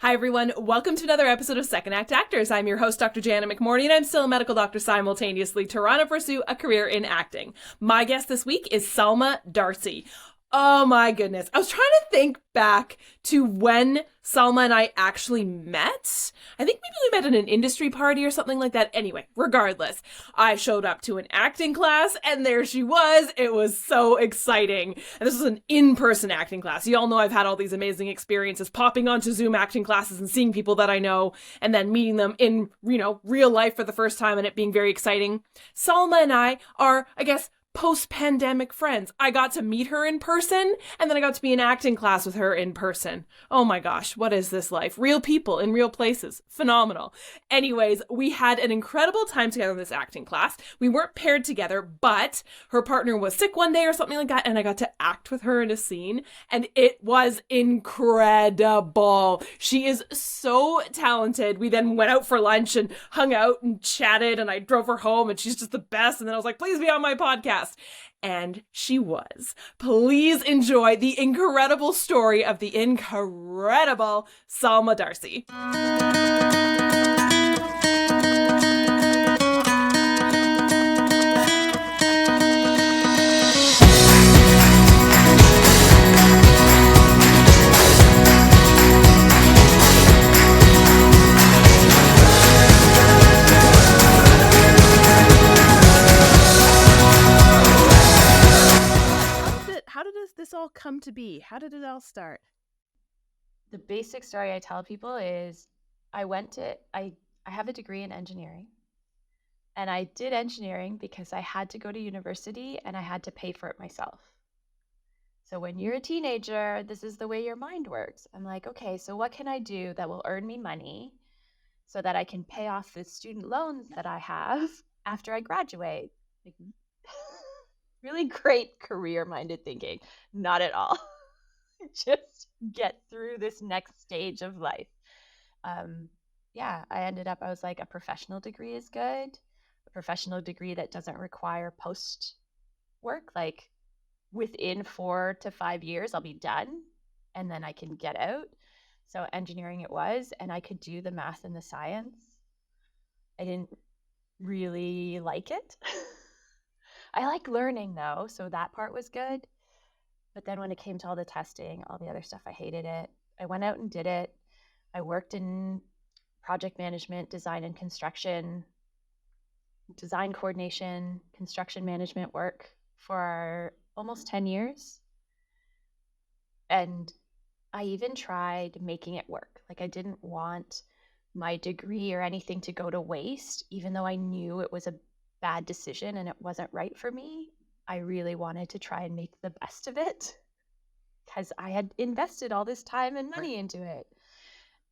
Hi, everyone. Welcome to another episode of Second Act Actors. I'm your host, Dr. Jana McMorney, and I'm still a medical doctor simultaneously trying to pursue a career in acting. My guest this week is Salma Dharsee. Oh my goodness. I was trying to think back to when Salma and I actually met. I think maybe we met at an industry party or something like that. Anyway, regardless, I showed up to an acting class and there she was. It was so exciting. And this was an in-person acting class. You all know I've had all these amazing experiences popping onto Zoom acting classes and seeing people that I know and then meeting them in, real life for the first time and it being very exciting. Salma and I are, I guess, post-pandemic friends. I got to meet her in person, and then I got to be in acting class with her in person. Oh my gosh, what is this life? Real people in real places. Phenomenal. Anyways, we had an incredible time together in this acting class. We weren't paired together, but her partner was sick one day or something like that, and I got to act with her in a scene, and it was incredible. She is so talented. We then went out for lunch and hung out and chatted, and I drove her home, and she's just the best, and then I was like, please be on my podcast. And she was. Please enjoy the incredible story of the incredible Salma Dharsee. How did this all come to be? How did it all start? The basic story I tell people is I have a degree in engineering. And I did engineering because I had to go to university and I had to pay for it myself. So when you're a teenager, this is the way your mind works. I'm like, okay, so what can I do that will earn me money so that I can pay off the student loans that I have after I graduate? Like, really great career-minded thinking. Not at all. Just get through this next stage of life. I was like, a professional degree is good. A professional degree that doesn't require post work, like within 4 to 5 years, I'll be done and then I can get out. So engineering it was, and I could do the math and the science. I didn't really like it. I like learning though, so that part was good. But then when it came to all the testing, all the other stuff, I hated it. I went out and did it. I worked in project management, design and construction, design coordination, construction management work for almost 10 years. And I even tried making it work. Like, I didn't want my degree or anything to go to waste, even though I knew it was a bad decision and it wasn't right for me. I really wanted to try and make the best of it because I had invested all this time and money into it.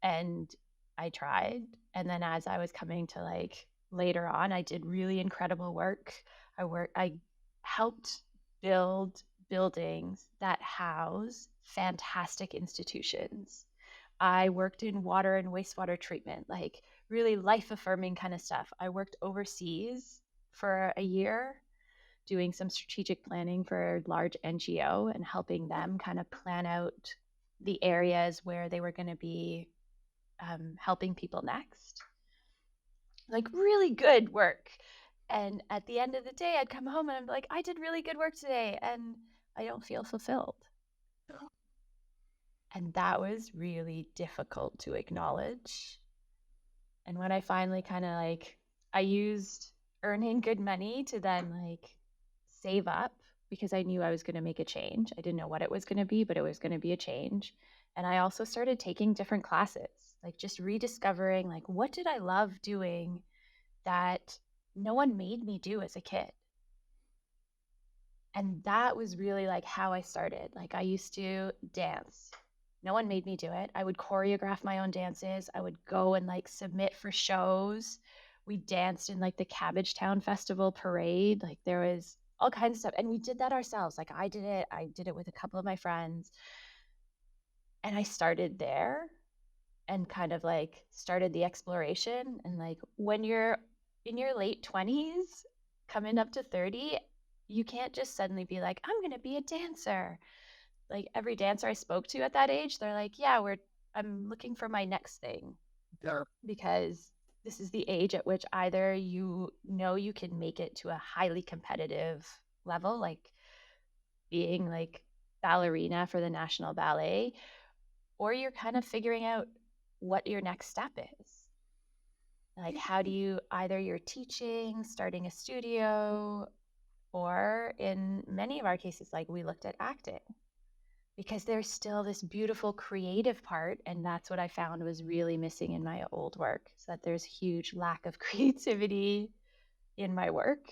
And I tried. And then as I was coming to like later on, I did really incredible work. I helped build buildings that house fantastic institutions. I worked in water and wastewater treatment, like really life-affirming kind of stuff. I worked overseas for a year doing some strategic planning for a large NGO and helping them kind of plan out the areas where they were going to be helping people next. Like, really good work. And at the end of the day, I'd come home and I'm like, I did really good work today, and I don't feel fulfilled. And that was really difficult to acknowledge. And when I finally kind of like, I used earning good money to then like save up because I knew I was going to make a change. I didn't know what it was going to be, but it was going to be a change. And I also started taking different classes, like just rediscovering like, what did I love doing that no one made me do as a kid? And that was really like how I started. Like, I used to dance. No one made me do it. I would choreograph my own dances. I would go and like submit for shows. We danced in like the Cabbagetown Festival parade. Like, there was all kinds of stuff. And we did that ourselves. Like, I did it. I did it with a couple of my friends. And I started there and kind of like started the exploration. And like, when you're in your late 20s, coming up to 30, you can't just suddenly be like, I'm going to be a dancer. Like, every dancer I spoke to at that age, they're like, yeah, we're I'm looking for my next thing. Yeah. Because this is the age at which either you know you can make it to a highly competitive level, like being like ballerina for the National Ballet, or you're kind of figuring out what your next step is. Like, how do you either you're teaching, starting a studio, or in many of our cases, like we looked at acting because there's still this beautiful creative part, and that's what I found was really missing in my old work, is that there's huge lack of creativity in my work.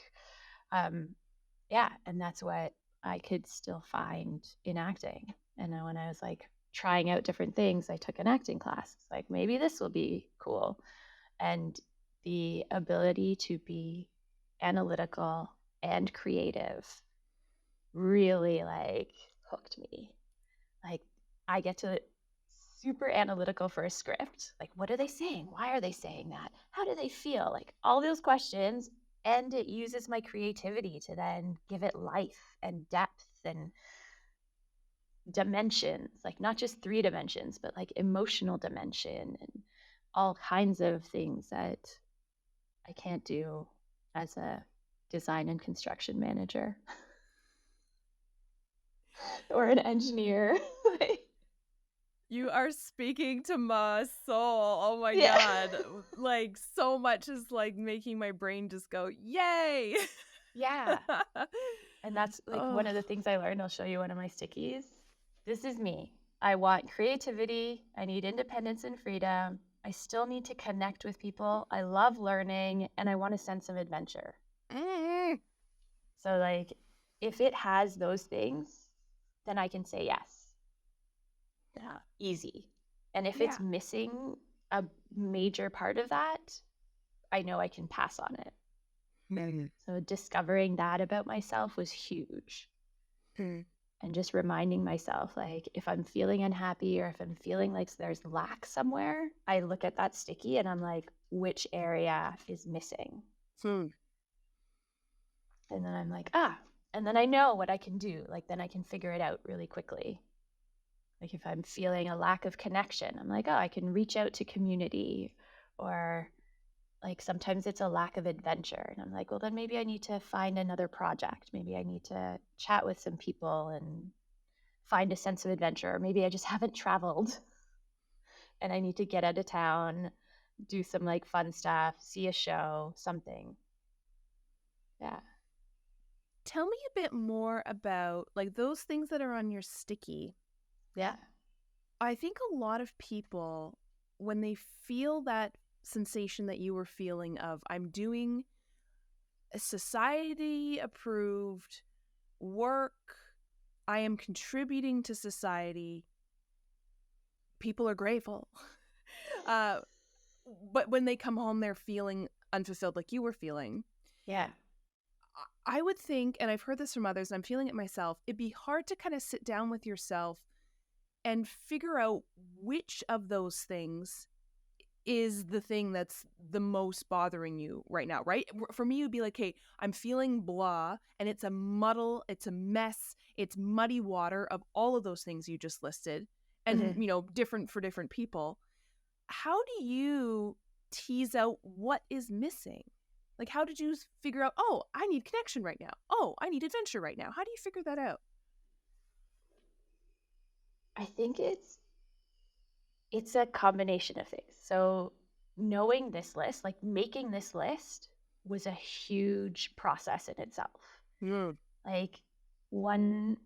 Yeah, and that's what I could still find in acting. And then when I was like trying out different things, I took an acting class. It's like, maybe this will be cool. And the ability to be analytical and creative really like hooked me. Like, I get to super analytical for a script. Like, what are they saying? Why are they saying that? How do they feel? Like, all those questions. And it uses my creativity to then give it life and depth and dimensions, like not just 3 dimensions, but like emotional dimension and all kinds of things that I can't do as a design and construction manager or an engineer. You are speaking to my soul. Oh my Yeah. God. Like, so much is like making my brain just go, yay. Yeah. And that's like one of Oh, the things I learned. I'll show you one of my stickies. This is me. I want creativity. I need independence and freedom. I still need to connect with people. I love learning and I want a sense of adventure. mm, So, like, if it has those things, then I can say yes. yeah. Easy. And if Yeah. it's missing a major part of that, I know I can pass on it. So, discovering that about myself was huge. Hmm. And just reminding myself, like, if I'm feeling unhappy or if I'm feeling like there's lack somewhere, I look at that sticky and I'm like, which area is missing? Hmm. And then I'm like, and then I know what I can do. Like, then I can figure it out really quickly. Like, if I'm feeling a lack of connection, I'm like, I can reach out to community. Or like sometimes it's a lack of adventure. And I'm like, well, then maybe I need to find another project. Maybe I need to chat with some people and find a sense of adventure. Or maybe I just haven't traveled and I need to get out of town, do some like fun stuff, see a show, something. Yeah. Tell me a bit more about like those things that are on your sticky. Yeah. I think a lot of people, when they feel that sensation that you were feeling of, I'm doing a society approved work, I am contributing to society, people are grateful. But when they come home, they're feeling unfulfilled, like you were feeling. Yeah. I would think, and I've heard this from others, and I'm feeling it myself, it'd be hard to kind of sit down with yourself and figure out which of those things is the thing that's the most bothering you right now, right? For me, it would be like, hey, I'm feeling blah, and it's a muddle, it's a mess, it's muddy water of all of those things you just listed, and, different for different people. How do you tease out what is missing? Like, how did you figure out, oh, I need connection right now. Oh, I need adventure right now. How do you figure that out? I think it's a combination of things. So knowing this list, like making this list was a huge process in itself. Like one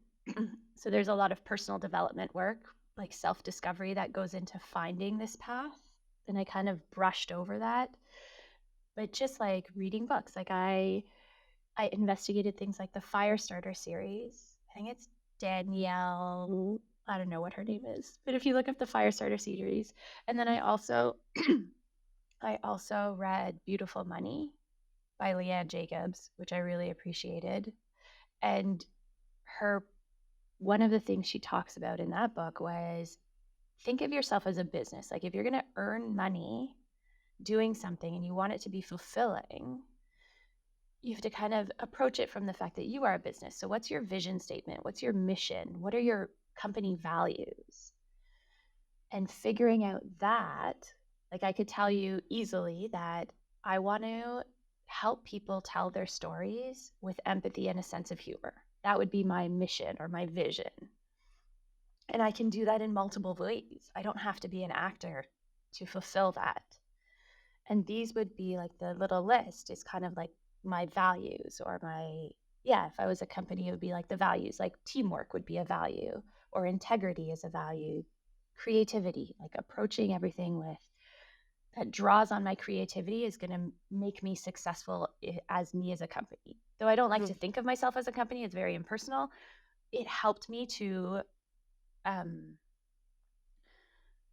so there's a lot of personal development work, like self-discovery that goes into finding this path. And I kind of brushed over that. But just like reading books, like I investigated things like the Firestarter series. I think it's Danielle, I don't know what her name is, but if you look up the Firestarter series, and then I also read Beautiful Money by Leanne Jacobs, which I really appreciated. And one of the things she talks about in that book was think of yourself as a business. Like if you're going to earn money doing something and you want it to be fulfilling, you have to kind of approach it from the fact that you are a business. So what's your vision statement? What's your mission? What are your company values? And figuring out that, like, I could tell you easily that I want to help people tell their stories with empathy and a sense of humor. That would be my mission or my vision. And I can do that in multiple ways. I don't have to be an actor to fulfill that. And these would be like the little list is kind of like my values or if I was a company, it would be like the values, like teamwork would be a value or integrity is a value, creativity, like approaching everything with that draws on my creativity is going to make me successful as me as a company. Though I don't like to think of myself as a company, it's very impersonal. It helped me to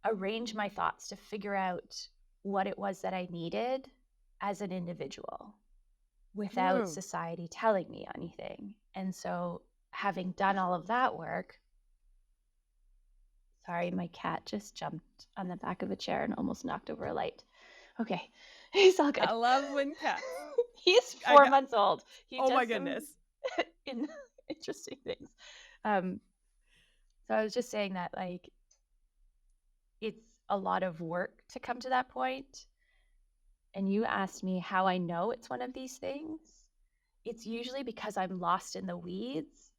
arrange my thoughts to figure out what it was that I needed as an individual without society telling me anything. And so having done all of that work, sorry, my cat just jumped on the back of a chair and almost knocked over a light. Okay, he's all good. I love when cats. He's 4 months old. He oh my goodness. Interesting things. So I was just saying that, like, it's a lot of work to come to that point. And you asked me how I know it's one of these things. It's usually because I'm lost in the weeds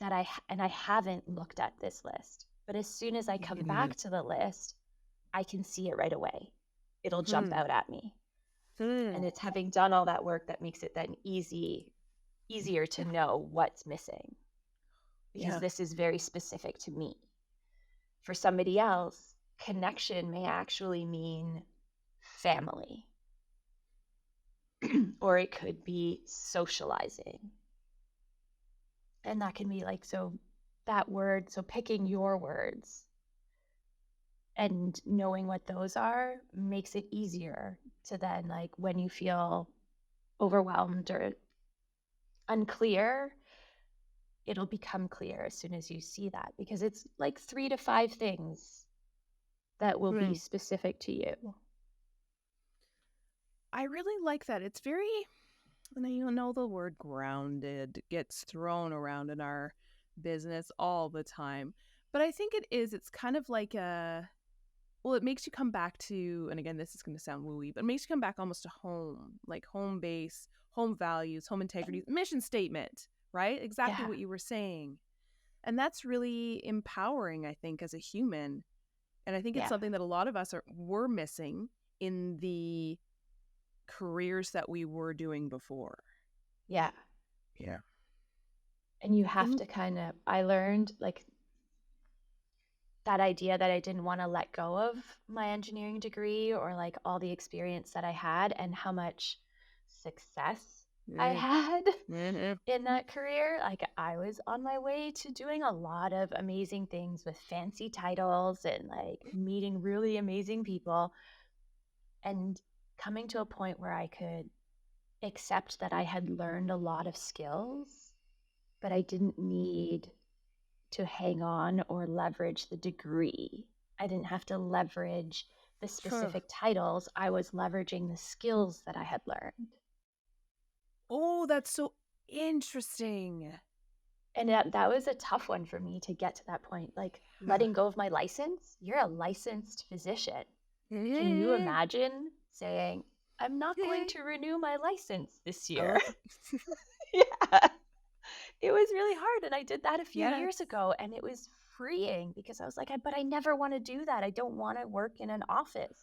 that I haven't looked at this list. But as soon as I come back to the list, I can see it right away. It'll jump out at me. And it's having done all that work that makes it then easier to know what's missing. Because this is very specific to me. For somebody else, connection may actually mean family. Or it could be socializing. And that can be like, so picking your words and knowing what those are makes it easier to then, like, when you feel overwhelmed or unclear, it'll become clear as soon as you see that, because it's like 3 to 5 things that will be specific to you. I really like that. It's very, and you know, the word grounded gets thrown around in our business all the time. But I think it's kind of like it makes you come back to, and again, this is going to sound wooey, but it makes you come back almost to home, like home base, home values, home integrity, mission statement, right? Exactly what you were saying. And that's really empowering, I think, as a human. And I think it's something that a lot of us were missing in the careers that we were doing before. Yeah. Yeah. And you have to I learned, like, that idea that I didn't want to let go of my engineering degree or like all the experience that I had and how much success I had in that career. Like, I was on my way to doing a lot of amazing things with fancy titles and like meeting really amazing people and coming to a point where I could accept that I had learned a lot of skills, but I didn't need to hang on or leverage the degree. I didn't have to leverage the specific titles. I was leveraging the skills that I had learned. Oh, that's so interesting. And that was a tough one for me to get to that point. Like, letting go of my license. You're a licensed physician. Can you imagine saying, I'm not going to renew my license this year? Yeah. It was really hard. And I did that a few years ago. And it was freeing because I was like, but I never want to do that. I don't want to work in an office.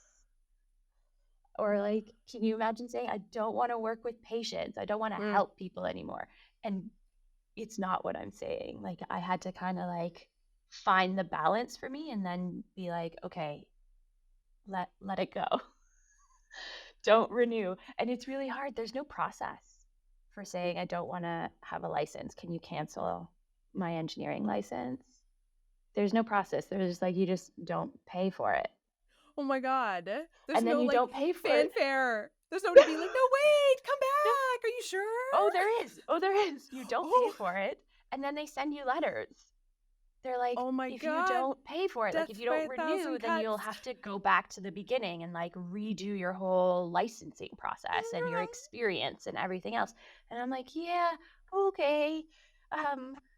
Or like, can you imagine saying, I don't want to work with patients. I don't want to help people anymore. And it's not what I'm saying. Like, I had to kind of like find the balance for me and then be like, okay, let it go. Don't renew. And it's really hard. There's no process for saying, I don't want to have a license. Can you cancel my engineering license? There's no process. There's like, you just don't pay for it. Oh my God. There's and then no you like don't pay for fanfare. There's no to be like, no, wait, come back. Are you sure? Oh, there is. You don't pay for it. And then they send you letters. They're like, oh my if God, you don't pay for it, like if you don't renew, then cuts. you'll have to go back to the beginning and like redo your whole licensing process and your experience and everything else. And I'm like, yeah, okay,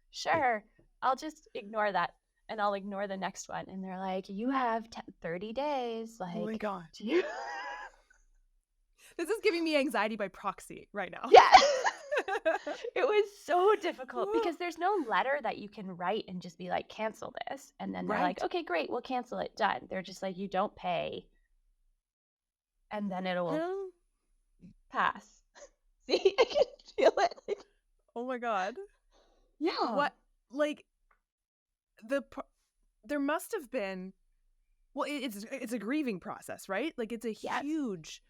sure. I'll just ignore that. and I'll ignore the next one. And they're like, you have 30 days. Like, Oh my God. do you? This is giving me anxiety by proxy right now. Yeah. It was so difficult because there's no letter that you can write and just be like, cancel this. And then they're like, Right. okay, great, we'll cancel it. Done. They're just like, you don't pay. And then it will Oh, pass. See, I can feel it. Like, oh my God. yeah. What, like, there must have been, well, it's a grieving process, right? Like, it's a Yes. huge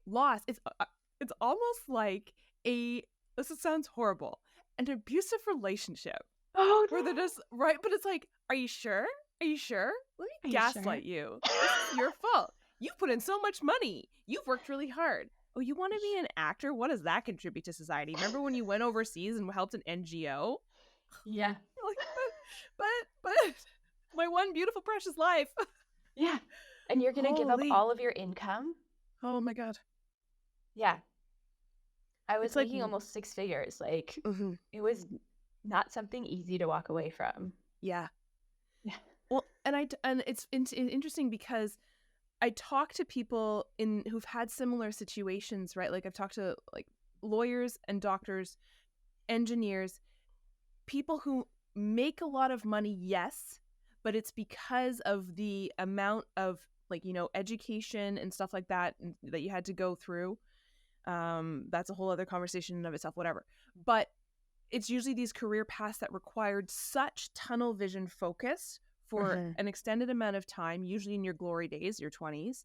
loss. It's almost like this sounds horrible, an abusive relationship Oh, where they're just, right? But it's like, are you sure? Are you sure? Let me Are you gaslight sure? you. This is your fault. You've put in so much money. You've worked really hard. Oh, you want to be an actor? What does that contribute to society? Remember when you went overseas and helped an NGO? Yeah. Like, but my one beautiful precious life. Yeah. And you're going to give up Holy. all of your income? Oh my God. Yeah. I was It's like- making almost 6 figures. Like, Mm-hmm. it was not something easy to walk away from. Yeah. Yeah. Well, and it's interesting because I talk to people who've had similar situations, right? Like I've talked to like lawyers and doctors, engineers, people who make a lot of money, yes, but it's because of the amount of like, education and stuff like that that you had to go through. That's a whole other conversation in and of itself, whatever. But it's usually these career paths that required such tunnel vision focus for an extended amount of time, usually in your glory days, your 20s,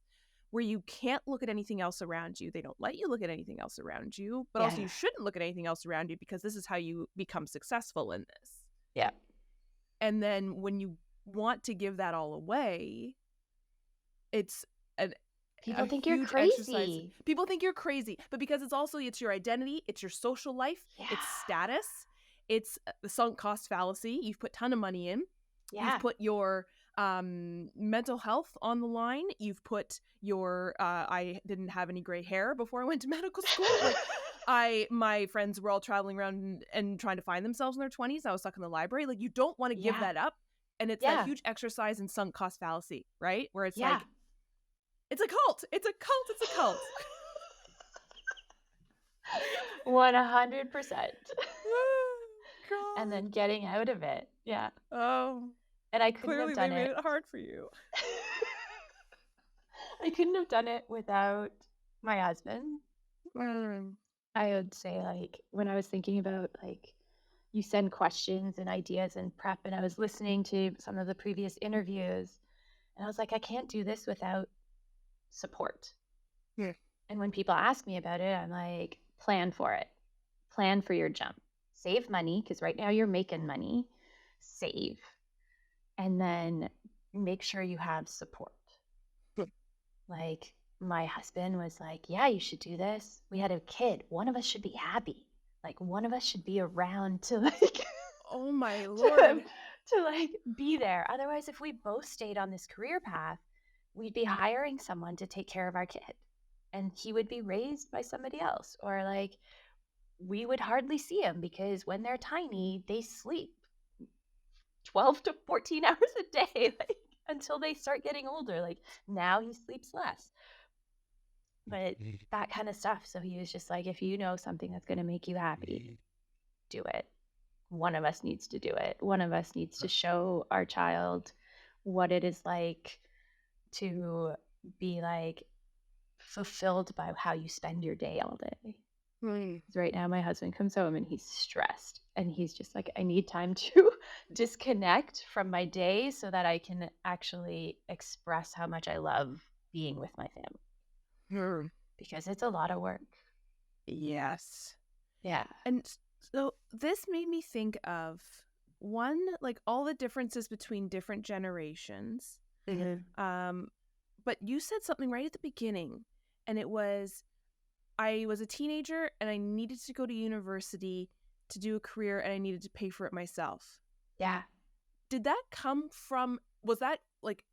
where you can't look at anything else around you. They don't let you look at anything else around you, but also you shouldn't look at anything else around you because this is how you become successful in this. Yeah. And then when you want to give that all away, it's People a think you're huge crazy. exercise. People think you're crazy, but because it's your identity, it's your social life, it's status, it's the sunk cost fallacy. You've put a ton of money in. Yeah. You've put your mental health on the line. You've put your I didn't have any gray hair before I went to medical school. Like my friends were all traveling around and trying to find themselves in their 20s. I was stuck in the library. Like you don't want to give that up. And it's that huge exercise in sunk cost fallacy, right? Where it's like, it's a cult. It's a cult. It's a cult. 100%. God. And then getting out of it. Yeah. Oh. And I couldn't Clearly have done they made it. it hard for you. I couldn't have done it without my husband. I would say, like, when I was thinking about, like, you send questions and ideas and prep, and I was listening to some of the previous interviews, and I was like, I can't do this without support. Yeah. And when people ask me about it, I'm like, plan for it. Plan for your jump. Save money, because right now you're making money. Save. And then make sure you have support. Like, my husband was like, yeah, you should do this. We had a kid. One of us should be happy. Like, one of us should be around to, like, oh my Lord. to like, be there. Otherwise, if we both stayed on this career path, we'd be hiring someone to take care of our kid. And he would be raised by somebody else. Or, like, we would hardly see him because when they're tiny, they sleep 12 to 14 hours a day, like, until they start getting older. Like, now he sleeps less. But that kind of stuff. So he was just like, if you know something that's going to make you happy, do it. One of us needs to do it. One of us needs to show our child what it is like to be, like, fulfilled by how you spend your day all day. Right now, my husband comes home and he's stressed. And he's just like, I need time to disconnect from my day so that I can actually express how much I love being with my family. Because it's a lot of work. Yes. Yeah. And so this made me think of one, like all the differences between different generations. But you said something right at the beginning, and it was, I was a teenager and I needed to go to university to do a career and I needed to pay for it myself. Yeah. Did that come from, was that like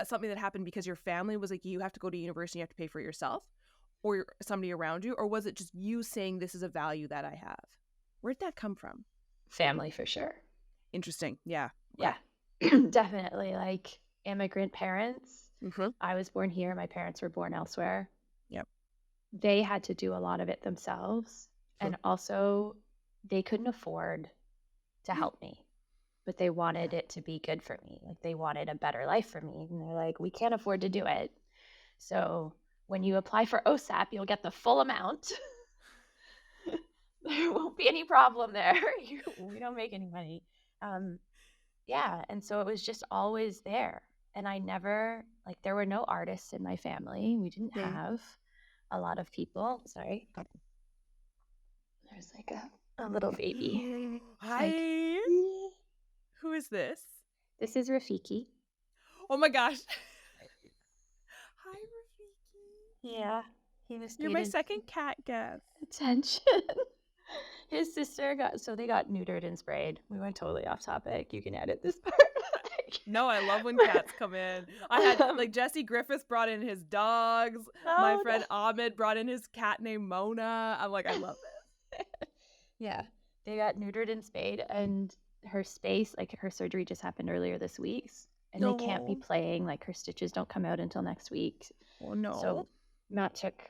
something that happened because your family was like, you have to go to university, you have to pay for it yourself, or somebody around you? Or was it just you saying this is a value that I have? Where'd that come from? Family, for sure. Interesting. Yeah. Yeah. Definitely, like immigrant parents. Mm-hmm. I was born here, my parents were born elsewhere. Yep. They had to do a lot of it themselves. Sure. And also, they couldn't afford to help me, but they wanted it to be good for me. Like, they wanted a better life for me. And they're like, we can't afford to do it. So, when you apply for OSAP, you'll get the full amount. There won't be any problem there. We don't make any money. Yeah. And so it was just always there. And I never, like, there were no artists in my family. We didn't Okay. have a lot of people. Sorry. There's like a little baby. Hi. Like, Who is this? this is Rafiki. Oh my gosh. Hi, Rafiki. Yeah. He was You're my second cat guest. attention. His sister they got neutered and sprayed. We went totally off topic. You can edit this part. No, I love when cats come in. I had like Jesse Griffiths brought in his dogs. My friend Ahmed brought in his cat named Mona. I'm like, I love this. Yeah. They got neutered and spayed, and her space, like her surgery just happened earlier this week. And they can't be playing, like her stitches don't come out until next week. Oh no. So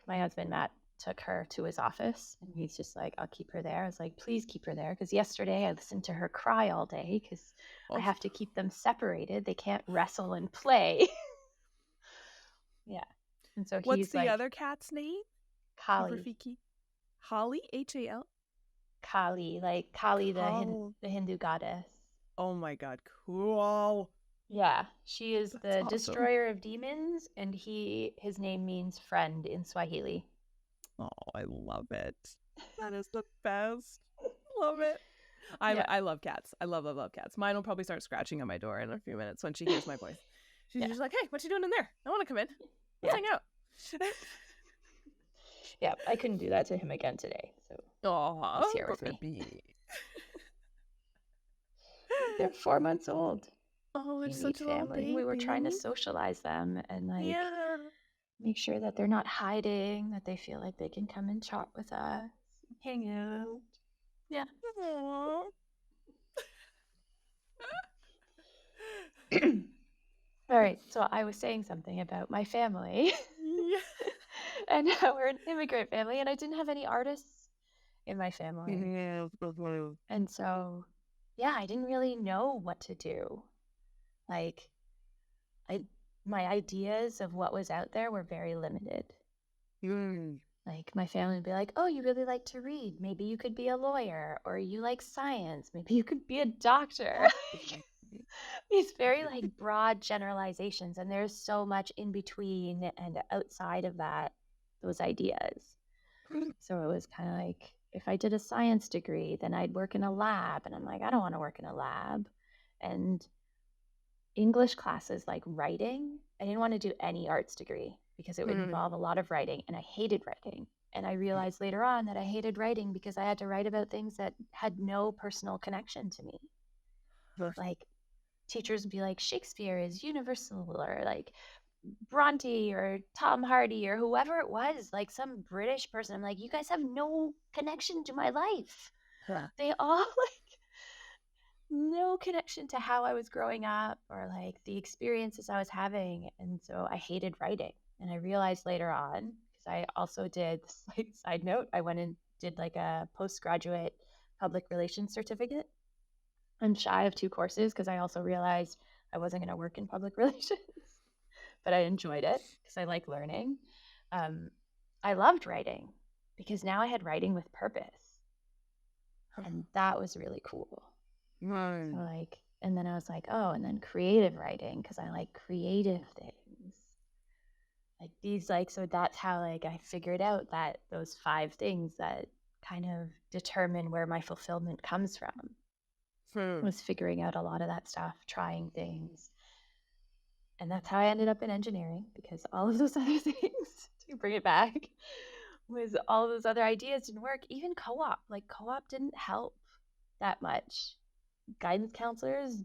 my husband Matt took her to his office, and he's just like, I'll keep her there. I was like, please keep her there, because yesterday I listened to her cry all day because I have to keep them separated. They can't wrestle and play. Yeah. And so What's he's the other cat's name? Kali. Rafiki. Holly? H-A-L? Kali, like Kali, the Hindu goddess. Oh my god, cool. Yeah, she is That's the awesome. destroyer of demons, and his name means friend in Swahili. Oh, I love it. That is the best. Love it. I love cats. I love cats. Mine will probably start scratching on my door in a few minutes when she hears my voice. She's just like, hey, what you doing in there? I want to come in. Let's hang out. Yeah, I couldn't do that to him again today. So he's here with me. They're 4 months old. Oh, it's such a little baby. We were trying to socialize them and make sure that they're not hiding, that they feel like they can come and chat with us, hang out. Yeah. All right, so I was saying something about my family. And we're an immigrant family, and I didn't have any artists in my family. And so, yeah, I didn't really know what to do. Like, my ideas of what was out there were very limited. Like, my family would be like, oh, you really like to read. Maybe you could be a lawyer, or you like science. Maybe you could be a doctor. These very like broad generalizations, and there's so much in between and outside of those ideas. So it was kind of like, if I did a science degree, then I'd work in a lab, and I'm like, I don't want to work in a lab. And English classes, like writing, I didn't want to do any arts degree because it would involve a lot of writing, and I hated writing. And I realized later on that I hated writing because I had to write about things that had no personal connection to me. Like, teachers would be like, Shakespeare is universal, or like Bronte or Tom Hardy or whoever it was, like some British person. I'm like, you guys have no connection to my life. They all like no connection to how I was growing up or like the experiences I was having. And so I hated writing. And I realized later on, because I also did, like, side note, I went and did like a postgraduate public relations certificate. I'm shy of 2 courses because I also realized I wasn't going to work in public relations, but I enjoyed it because I like learning. I loved writing because now I had writing with purpose, and that was really cool. So like, and then I was like, oh, and then creative writing because I like creative things. Like these, like, so that's how like I figured out that those 5 things that kind of determine where my fulfillment comes from. Was figuring out a lot of that stuff, trying things. And that's how I ended up in engineering, because all of those other things, to bring it back, was all of those other ideas didn't work. Even co-op, like co-op didn't help that much. Guidance counselors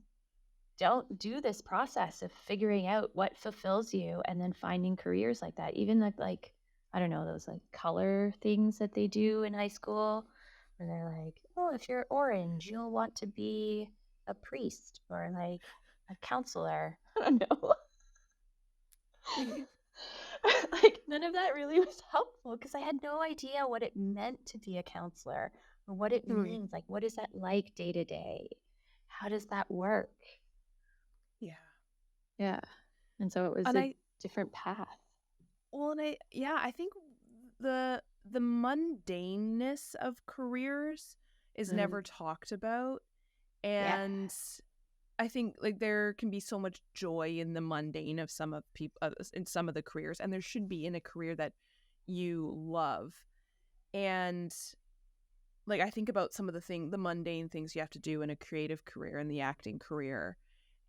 don't do this process of figuring out what fulfills you and then finding careers like that. Even like I don't know, those like color things that they do in high school, where they're like, oh, if you're orange, you'll want to be a priest, or like a counselor. I don't know. Like, none of that really was helpful because I had no idea what it meant to be a counselor or what it Mm. means. Like, what is that like day to day? How does that work? Yeah. Yeah. And so it was And a different path. I think the mundaneness of careers is Mm. never talked about. Yeah. And I think like there can be so much joy in the mundane of some of people in some of the careers, and there should be in a career that you love. And like I think about some of the mundane things you have to do in a creative career, in the acting career,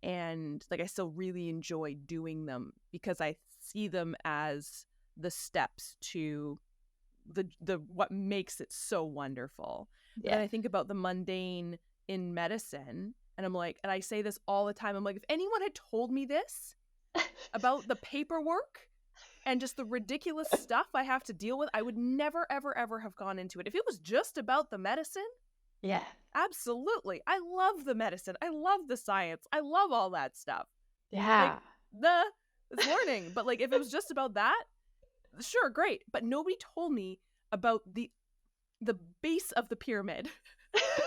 and like I still really enjoy doing them because I see them as the steps to the what makes it so wonderful. But then Yeah. I think about the mundane in medicine, and I'm like, and I say this all the time, I'm like, if anyone had told me this about the paperwork and just the ridiculous stuff I have to deal with, I would never ever ever have gone into it. If it was just about the medicine, Yeah. absolutely, I love the medicine, I love the science, I love all that stuff, like Yeah. this morning. But like if it was just about that, sure, great. But nobody told me about the base of the pyramid,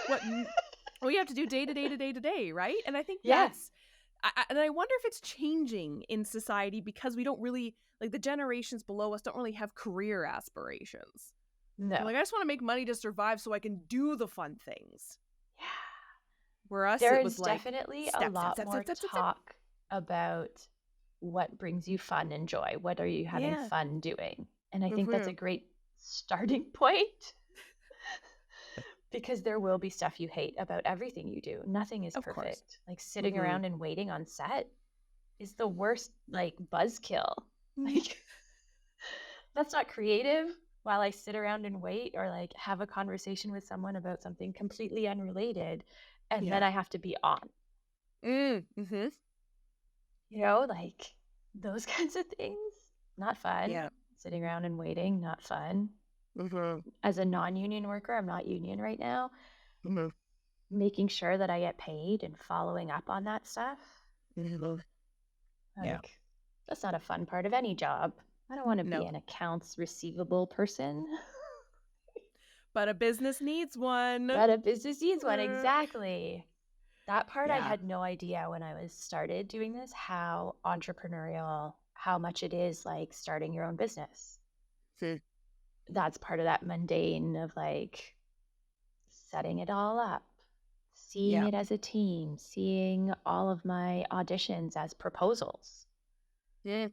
what we have to do day to day to day to day, right? And I think Yeah. and I wonder if it's changing in society because we don't really, like the generations below us don't really have career aspirations. They're No. like, I just want to make money to survive so I can do the fun things. Yeah. Where us, There it is was like definitely a step, step, lot step, more step, step, step, step. talk about what brings you fun and joy. What are you having Yeah. fun doing? And I think that's a Mhm. great starting point because there will be stuff you hate about everything you do. Nothing is Of course. perfect. Like sitting Mhm. around and waiting on set is the worst, like, buzzkill. Mhm. Like, that's not creative while I sit around and wait or like have a conversation with someone about something completely unrelated and then Yeah. I have to be on. Mm-hmm. You know, like those kinds of things, not fun. Yeah. Sitting around and waiting, not fun. Mm-hmm. As a non-union worker, I'm not union right now. Mm-hmm. Making sure that I get paid and following up on that stuff, Mm-hmm. Yeah. like that's not a fun part of any job. I don't want to be No. an accounts receivable person. But a business needs one. But a business needs one, exactly. That part I Yeah. had no idea when I was started doing this, how entrepreneurial, how much it is like starting your own business. Hmm. That's part of that mundane of like setting it all up, seeing Yeah. it as a team, seeing all of my auditions as proposals Yeah.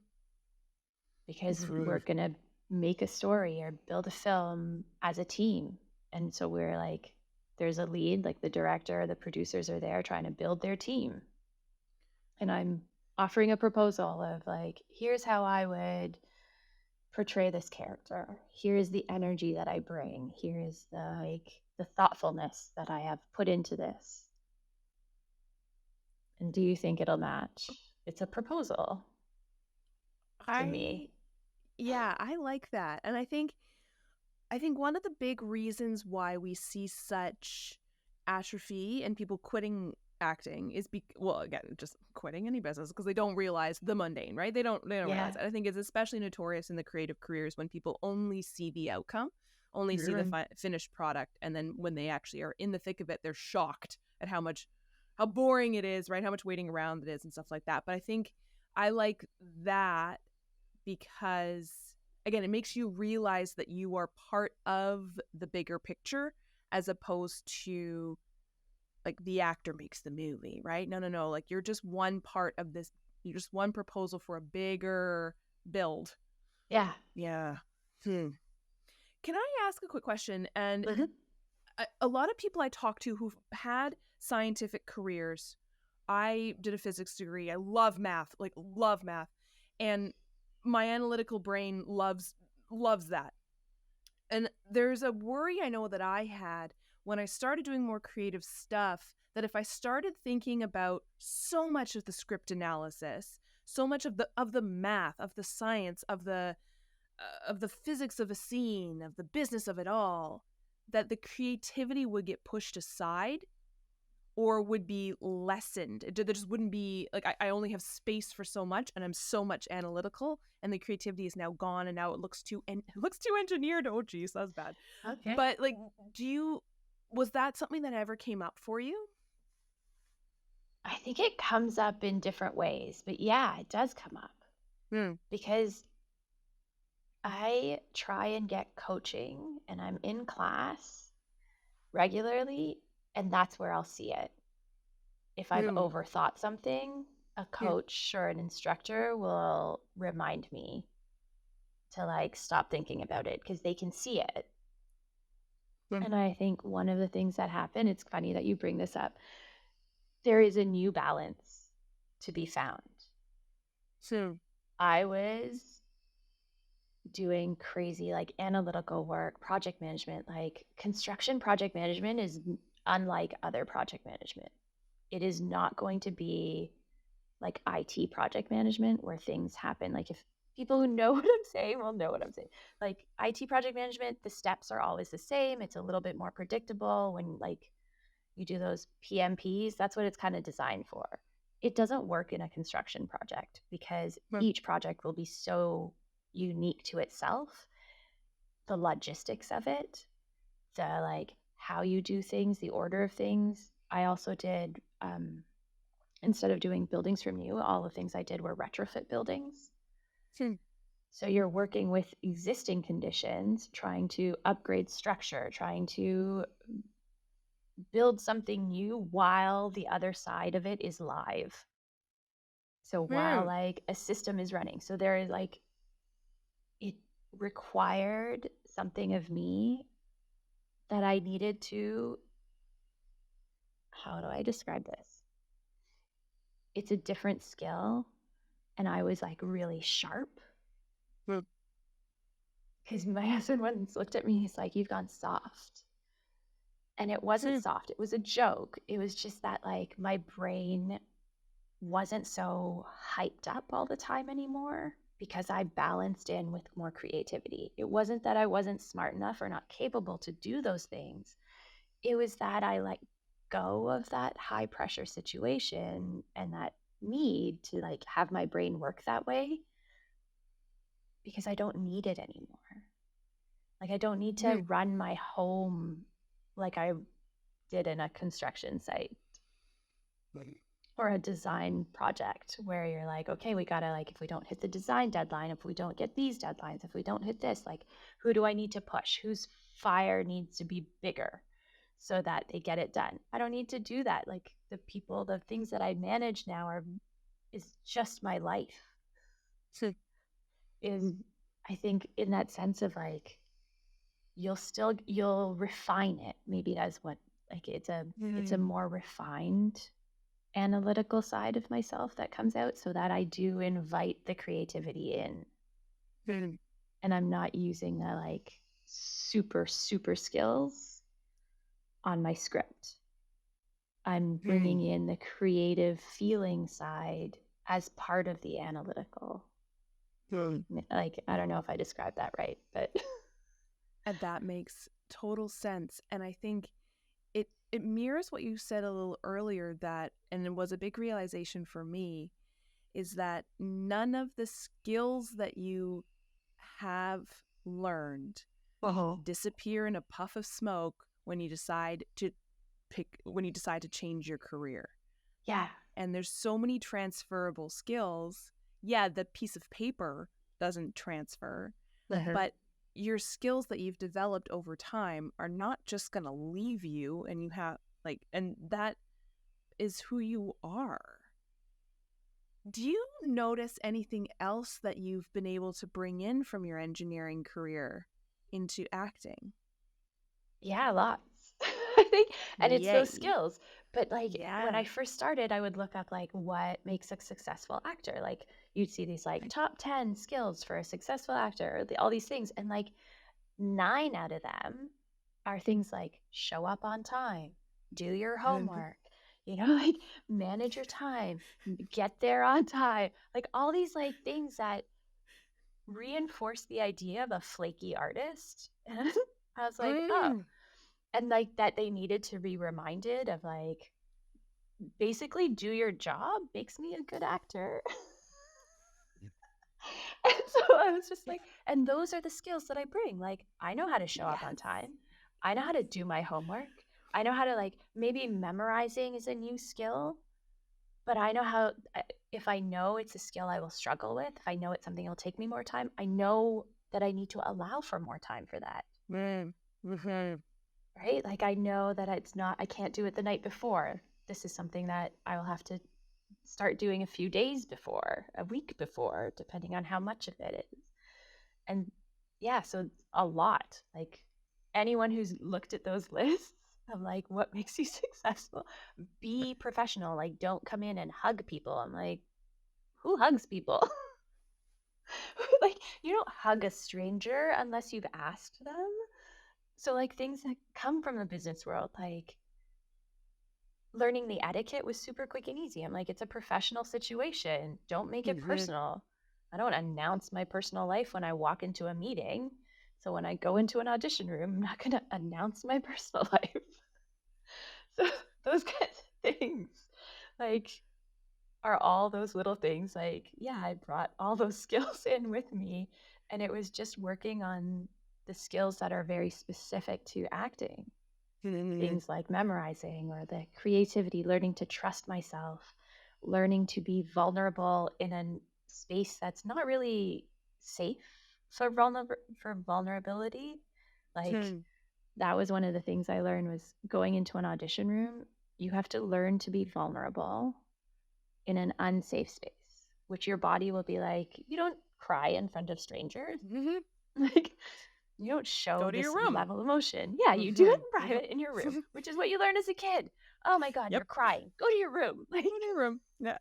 because we're going to make a story or build a film as a team. And so we're like, there's a lead, like the director, the producers are there trying to build their team. And I'm offering a proposal of like, here's how I would portray this character. Here's the energy that I bring. Here's the thoughtfulness that I have put into this. And do you think it'll match? It's a proposal to me. Yeah, I like that. And I think one of the big reasons why we see such atrophy and people quitting acting is well, again, just quitting any business because they don't realize the mundane, right? They don't realize it. I think it's especially notorious in the creative careers when people only see the outcome, only see the finished product, and then when they actually are in the thick of it, they're shocked at how boring it is, right? How much waiting around it is and stuff like that. But I think I like that because again, it makes you realize that you are part of the bigger picture as opposed to like the actor makes the movie, right? No. Like you're just one part of this. You're just one proposal for a bigger build. Yeah. Yeah. Can I ask a quick question? And Mm-hmm. a lot of people I talk to who've had scientific careers, I did a physics degree. I love math, and my analytical brain loves that. And there's a worry I know that I had when I started doing more creative stuff, that if I started thinking about so much of the script analysis, so much of the math, of the science, of the physics of a scene, of the business of it all, that the creativity would get pushed aside, or would be lessened. There just wouldn't be, like, I only have space for so much, and I'm so much analytical, and the creativity is now gone, and now it looks too engineered. Oh geez, that's bad. Okay. But like, was that something that ever came up for you? I think it comes up in different ways, but yeah, it does come up because I try and get coaching and I'm in class regularly, and that's where I'll see it. If I've overthought something, a coach or an instructor will remind me to like stop thinking about it because they can see it. And I think one of the things that happened, it's funny that you bring this up, there is a new balance to be found. I was doing crazy like analytical work, project management. Like construction project management is unlike other project management. It is not going to be like IT project management where things happen. Like if people who know what I'm saying will know what I'm saying. Like IT project management, the steps are always the same. It's a little bit more predictable when like you do those PMPs. That's what it's kind of designed for. It doesn't work in a construction project because each project will be so unique to itself. The logistics of it, the like how you do things, the order of things. I also did instead of doing buildings from new, all the things I did were retrofit buildings. So you're working with existing conditions, trying to upgrade structure, trying to build something new while the other side of it is live. So while like a system is running. So there is like, it required something of me that I needed to, how do I describe this? It's a different skill. And I was like really sharp. Because my husband once looked at me, he's like, you've gone soft. And it wasn't soft. It was a joke. It was just that like my brain wasn't so hyped up all the time anymore because I balanced in with more creativity. It wasn't that I wasn't smart enough or not capable to do those things. It was that I let go of that high pressure situation and that need to like have my brain work that way because I don't need it anymore. Like I don't need to run my home like I did in a construction site or a design project where you're like, okay, we gotta like, if we don't hit the design deadline, if we don't get these deadlines, if we don't hit this, like who do I need to push? Whose fire needs to be bigger so that they get it done? I don't need to do that. Like the people, the things that I manage now is just my life. Is I think in that sense of like, you'll refine it. Maybe that's what, like it's a more refined analytical side of myself that comes out so that I do invite the creativity in. And I'm not using the like super skills on my script. I'm bringing in the creative feeling side as part of the analytical. Like, I don't know if I described that right, but and that makes total sense. And I think it mirrors what you said a little earlier, that, and it was a big realization for me, is that none of the skills that you have learned disappear in a puff of smoke when you decide to change your career. Yeah. And there's so many transferable skills. Yeah, the piece of paper doesn't transfer, but your skills that you've developed over time are not just going to leave you, and you have like, and that is who you are. Do you notice anything else that you've been able to bring in from your engineering career into acting? Yeah, lots. I think, and it's those Yay. skills. But like when I first started, I would look up like what makes a successful actor. Like you'd see these like top 10 skills for a successful actor, all these things. And like 9 out of them are things like show up on time, do your homework, like manage your time, get there on time. Like all these like things that reinforce the idea of a flaky artist. And I was like, oh. And like that they needed to be reminded of like basically do your job makes me a good actor. And so I was just like, and those are the skills that I bring. Like, I know how to show up on time. I know how to do my homework. I know how to, like, maybe memorizing is a new skill, but I know how, if I know it's a skill I will struggle with, if I know it's something that will take me more time, I know that I need to allow for more time for that. Right? Like, I know that I can't do it the night before. This is something that I will have to start doing a few days before, a week before, depending on how much of it is. And yeah, so a lot. Like, anyone who's looked at those lists of like what makes you successful, be professional. Like, don't come in and hug people. I'm like, who hugs people? Like, you don't hug a stranger unless you've asked them. So like things that come from the business world, like learning the etiquette was super quick and easy. I'm like, it's a professional situation. Don't make it personal. I don't announce my personal life when I walk into a meeting. So when I go into an audition room, I'm not going to announce my personal life. So those kinds of things, like, are all those little things. Like, yeah, I brought all those skills in with me, and it was just working on the skills that are very specific to acting. Things like memorizing, or the creativity, learning to trust myself, learning to be vulnerable in a space that's not really safe for vulnerability. Like, that was one of the things I learned, was going into an audition room, you have to learn to be vulnerable in an unsafe space, which your body will be like, you don't cry in front of strangers. Like, you don't show Go to this your room. level of emotion. Yeah, you do it in private in your room, which is what you learn as a kid. Oh my God, you're crying. Go to your room. Like, Go to your room. Yeah.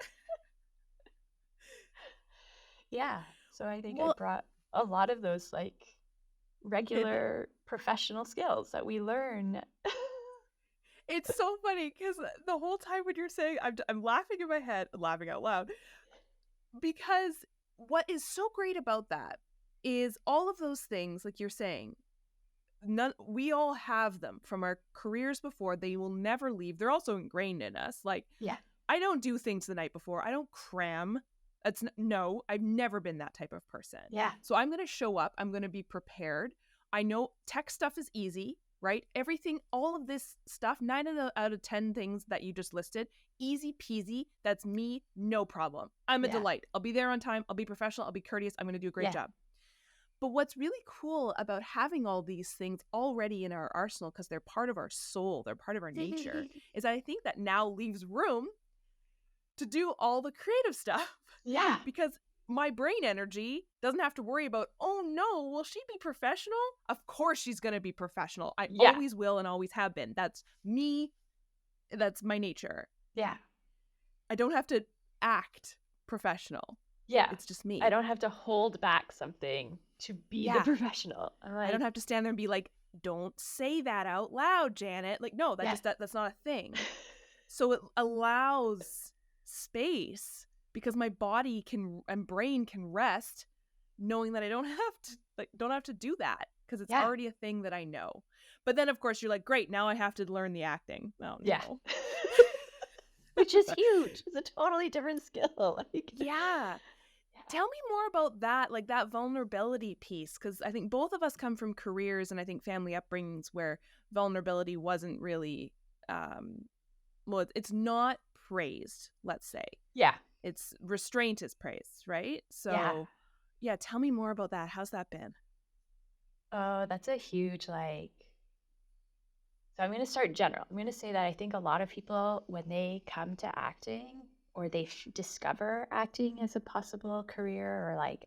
Yeah. So I think I Well, brought a lot of those, like, regular professional skills that we learn. it's so funny because the whole time when you're saying, I'm laughing in my head, laughing out loud, because what is so great about that is all of those things, like you're saying, we all have them from our careers before. They will never leave. They're also ingrained in us. Like, Yeah. I don't do things the night before. I don't cram. No, I've never been that type of person. Yeah. So I'm going to show up. I'm going to be prepared. I know tech stuff is easy, right? Everything, all of this stuff, 9 out of 10 things that you just listed, easy peasy. That's me, no problem. I'm a delight. I'll be there on time. I'll be professional. I'll be courteous. I'm going to do a great job. But what's really cool about having all these things already in our arsenal, because they're part of our soul, they're part of our nature, is I think that now leaves room to do all the creative stuff. Yeah. Because my brain energy doesn't have to worry about, oh no, will she be professional? Of course she's going to be professional. I always will and always have been. That's me. That's my nature. Yeah. I don't have to act professional. Yeah. It's just me. I don't have to hold back something to be the professional. I don't have to stand there and be like, don't say that out loud, Janet. Like, no, that's not a thing. So it allows space because my body and brain can rest knowing that I don't have to do that because it's already a thing that I know. But then of course you're like, great, now I have to learn the acting. Oh, no. Which is huge. It's a totally different skill. Like, Tell me more about that, like that vulnerability piece, because I think both of us come from careers and I think family upbringings where vulnerability wasn't really, it's not praised, let's say. Yeah. It's restraint is praised, right? So, tell me more about that. How's that been? Oh, that's a huge, like, so I'm going to start general. I'm going to say that I think a lot of people, when they come to acting, or they discover acting as a possible career or like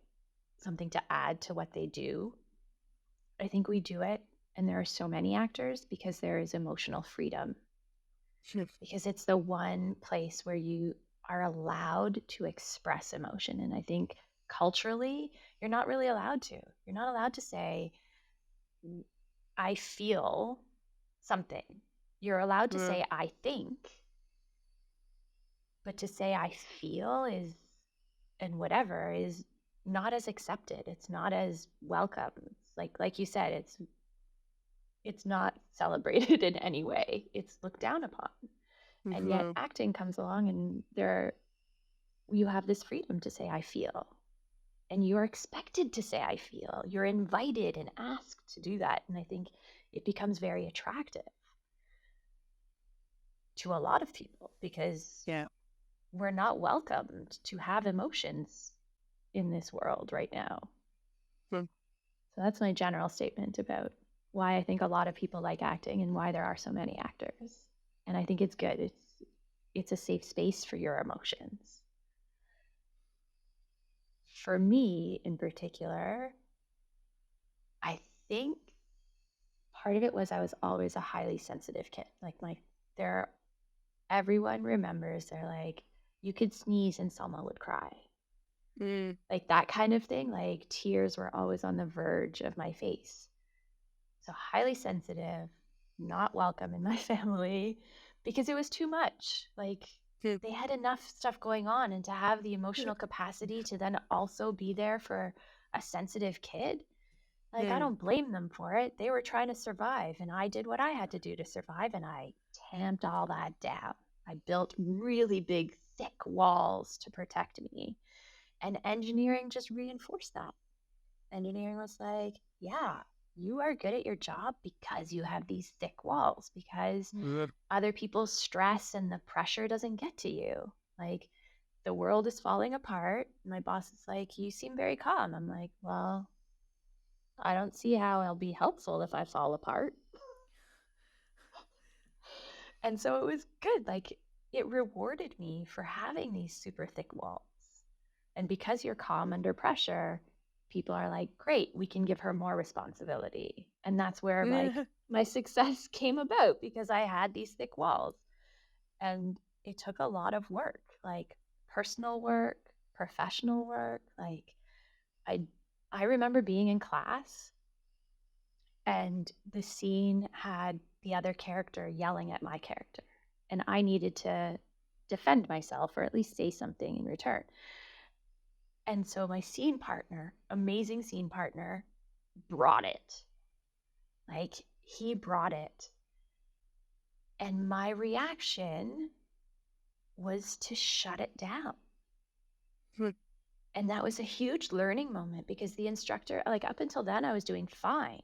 something to add to what they do, I think we do it, and there are so many actors, because there is emotional freedom. Because it's the one place where you are allowed to express emotion. And I think culturally, you're not really allowed to. You're not allowed to say, I feel something. You're allowed to say, I think. But to say I feel and whatever is not as accepted. It's not as welcome. It's like you said, it's not celebrated in any way. It's looked down upon. And yet Mhm. acting comes along and you have this freedom to say I feel. And you're expected to say I feel. You're invited and asked to do that. And I think it becomes very attractive to a lot of people because Yeah. we're not welcomed to have emotions in this world right now. Mm. So that's my general statement about why I think a lot of people like acting and why there are so many actors. And I think it's good. It's a safe space for your emotions. For me in particular, I think part of it was I was always a highly sensitive kid. Like everyone remembers they're like, you could sneeze and Selma would cry. Mm. Like that kind of thing. Like tears were always on the verge of my face. So highly sensitive, not welcome in my family because it was too much. Like Mm. they had enough stuff going on, and to have the emotional capacity to then also be there for a sensitive kid, like I Mm. don't blame them for it. They were trying to survive, and I did what I had to do to survive, and I tamped all that down. I built really big, thick walls to protect me. And engineering just reinforced that. Engineering was like, yeah, you are good at your job because you have these thick walls, because Mm. other people's stress and the pressure doesn't get to you. Like, the world is falling apart. My boss is like, you seem very calm. I'm like, well, I don't see how I'll be helpful if I fall apart. And so it was good. Like, it rewarded me for having these super thick walls. And because you're calm under pressure, people are like, great, we can give her more responsibility. And that's where like my success came about, because I had these thick walls. And it took a lot of work, like personal work, professional work. Like I I remember being in class and the scene had the other character yelling at my character, and I needed to defend myself or at least say something in return. And so my scene partner, amazing scene partner, brought it. Like he brought it. And my reaction was to shut it down. Mm. And that was a huge learning moment, because the instructor, like up until then, I was doing fine.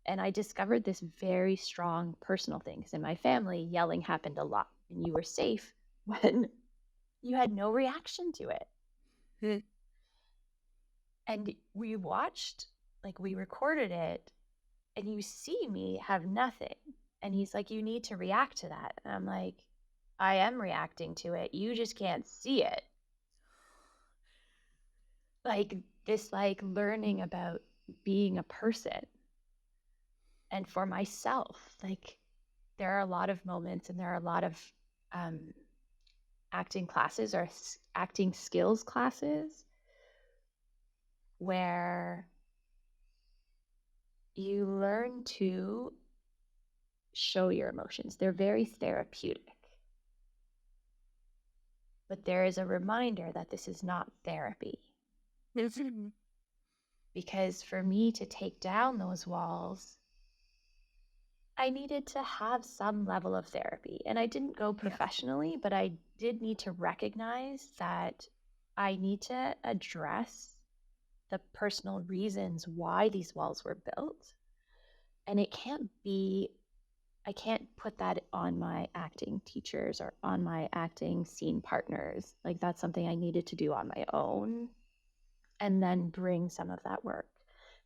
And I discovered this very strong personal thing, because in my family, yelling happened a lot. And you were safe when you had no reaction to it. Mm. And we watched, like we recorded it, and you see me have nothing. And he's like, you need to react to that. And I'm like, I am reacting to it. You just can't see it. Like this, like learning about being a person. And for myself, like there are a lot of moments and there are a lot of um, acting classes or acting skills classes where you learn to show your emotions. They're very therapeutic. But there is a reminder that this is not therapy. Mm. Because for me to take down those walls, I needed to have some level of therapy. And I didn't go Yeah. professionally, but I did need to recognize that I need to address the personal reasons why these walls were built. And I can't put that on my acting teachers or on my acting scene partners. Like that's something I needed to do on my own, and then bring some of that work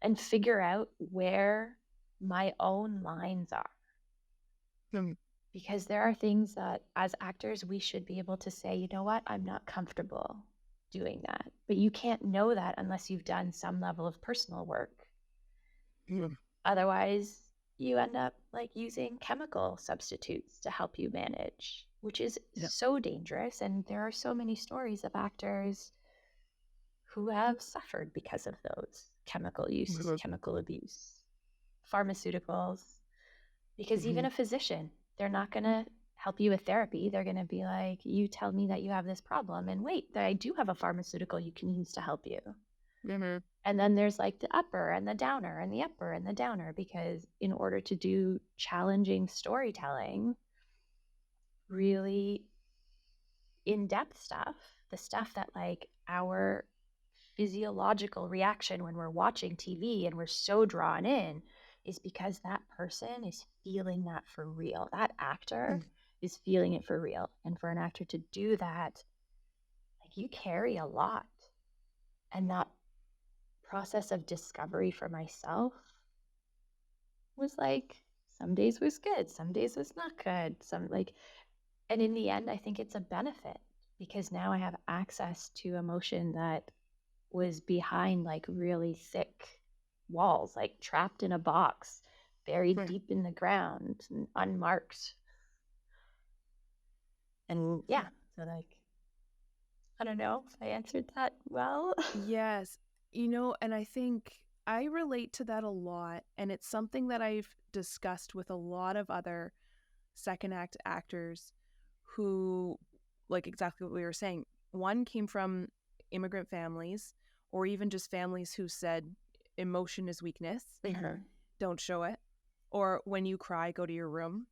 and figure out where my own lines are. Mm. Because there are things that as actors we should be able to say, you know what, I'm not comfortable doing that. But you can't know that unless you've done some level of personal work. Mm. Otherwise, you end up like using chemical substitutes to help you manage, which is Yeah. so dangerous. And there are so many stories of actors who have suffered because of those chemical use, Mhm. chemical abuse, pharmaceuticals. Because even Mhm. a physician, they're not going to help you with therapy. They're going to be like, you tell me that you have this problem, and wait, I do have a pharmaceutical you can use to help you. Mhm. And then there's like the upper and the downer and the upper and the downer, because in order to do challenging storytelling, really in-depth stuff, the stuff that like our physiological reaction when we're watching TV and we're so drawn in is because that person is feeling that for real. That actor is feeling it for real. And for an actor to do that, like you carry a lot. And that process of discovery for myself was like some days was good, some days was not good, some like, and in the end I think it's a benefit because now I have access to emotion that was behind like really thick walls, like trapped in a box, buried Right. deep in the ground and unmarked. And yeah, so like I don't know if I answered that well. Yes. And I think I relate to that a lot. And it's something that I've discussed with a lot of other second act actors who, like exactly what we were saying, one came from immigrant families or even just families who said emotion is weakness, don't show it. Or when you cry, go to your room.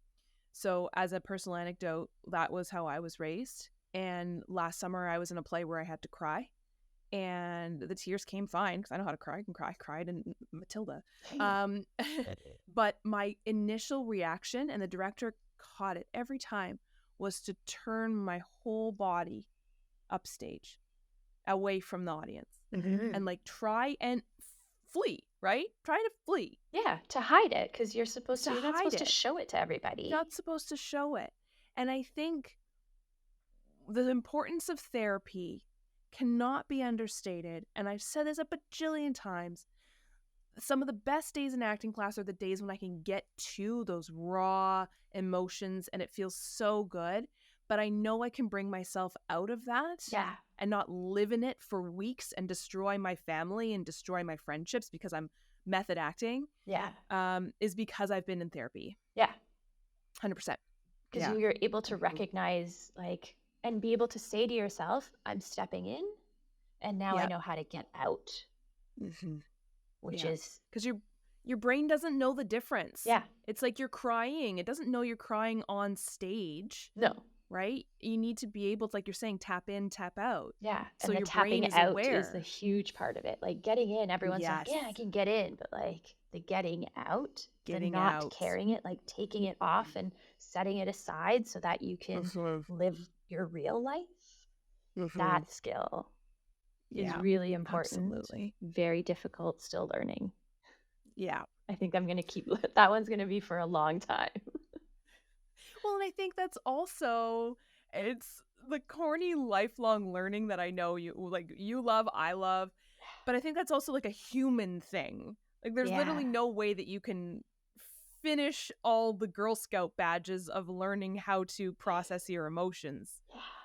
So, as a personal anecdote, that was how I was raised. And last summer, I was in a play where I had to cry, and the tears came fine because I know how to cry. I can cry. I cried in Matilda. But my initial reaction, and the director caught it every time, was to turn my whole body upstage, away from the audience, and like try and flee. Right? Try to flee. Yeah, to hide it because you're not hide supposed to it. show it to everybody. You're not supposed to show it. And I think the importance of therapy cannot be understated. And I've said this a bajillion times. Some of the best days in acting class are the days when I can get to those raw emotions and it feels so good. But I know I can bring myself out of that Yeah. and not live in it for weeks and destroy my family and destroy my friendships because I'm method acting. Yeah. Is because I've been in therapy. Yeah. 100%. Because you're able to recognize like and be able to say to yourself, I'm stepping in and now I know how to get out. Which is because your brain doesn't know the difference. Yeah. It's like you're crying. It doesn't know you're crying on stage. No. Right? You need to be able to, like you're saying, tap in, tap out. Yeah. So and the your tapping brain is out aware. is the huge part of it. Like getting in, everyone's like, yeah, I can get in. But like the getting out, the not carrying it, like taking it off and setting it aside so that you can live your real life. That skill is really important. Absolutely. Very difficult, still learning. Yeah. I think I'm going to keep that one's going to be for a long time. Well, and I think that's also, it's the corny lifelong learning that I know you love, I love, but I think that's also like a human thing. Like there's literally no way that you can finish all the Girl Scout badges of learning how to process your emotions.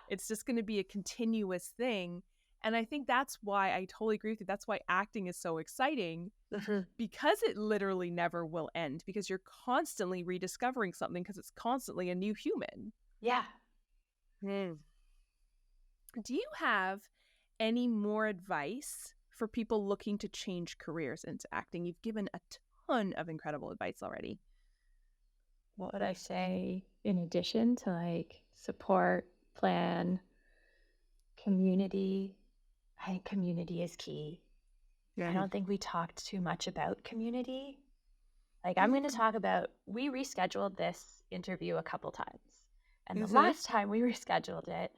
It's just going to be a continuous thing. And I think that's why I totally agree with you. That's why acting is so exciting because it literally never will end because you're constantly rediscovering something because it's constantly a new human. Yeah. Do you have any more advice for people looking to change careers into acting? You've given a ton of incredible advice already. What would I say in addition to like support, plan, community? I think community is key. I don't think we talked too much about community. Like I'm going to talk about, we rescheduled this interview a couple times. And the last time we rescheduled it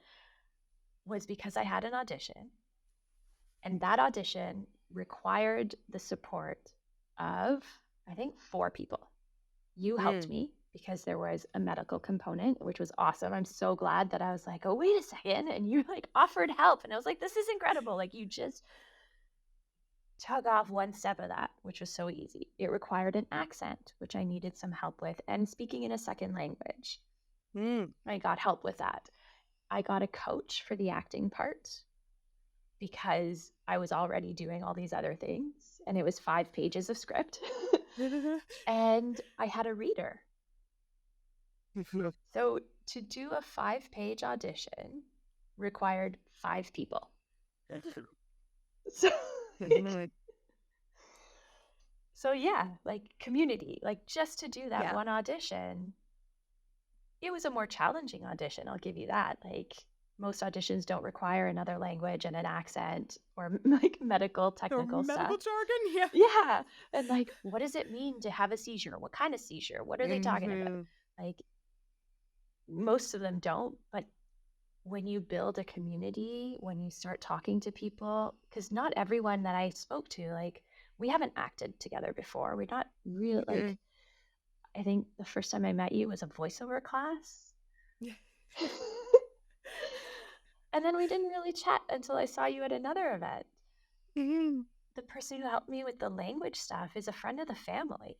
was because I had an audition. And that audition required the support of, I think, 4 people. You helped me because there was a medical component, which was awesome. I'm so glad that I was like, oh, wait a second. And you like offered help. And I was like, this is incredible. Like you just tug off one step of that, which was so easy. It required an accent, which I needed some help with, and speaking in a second language. I got help with that. I got a coach for the acting part because I was already doing all these other things, and it was 5 pages of script. And I had a reader. So to do a 5-page audition required 5 people. So yeah, like community, like just to do that one audition it was a more challenging audition, I'll give you that. Like most auditions don't require another language and an accent or like medical Or technical medical stuff. jargon? Yeah. Yeah. And like, what does it mean to have a seizure? What kind of seizure? What are they talking about? Mhm. Like, most of them don't. But when you build a community, when you start talking to people, because not everyone that I spoke to, like, we haven't acted together before. We're not real, like, Mhm. I think the first time I met you was a voiceover class. Yeah. And then we didn't really chat until I saw you at another event. Mhm. The person who helped me with the language stuff is a friend of the family.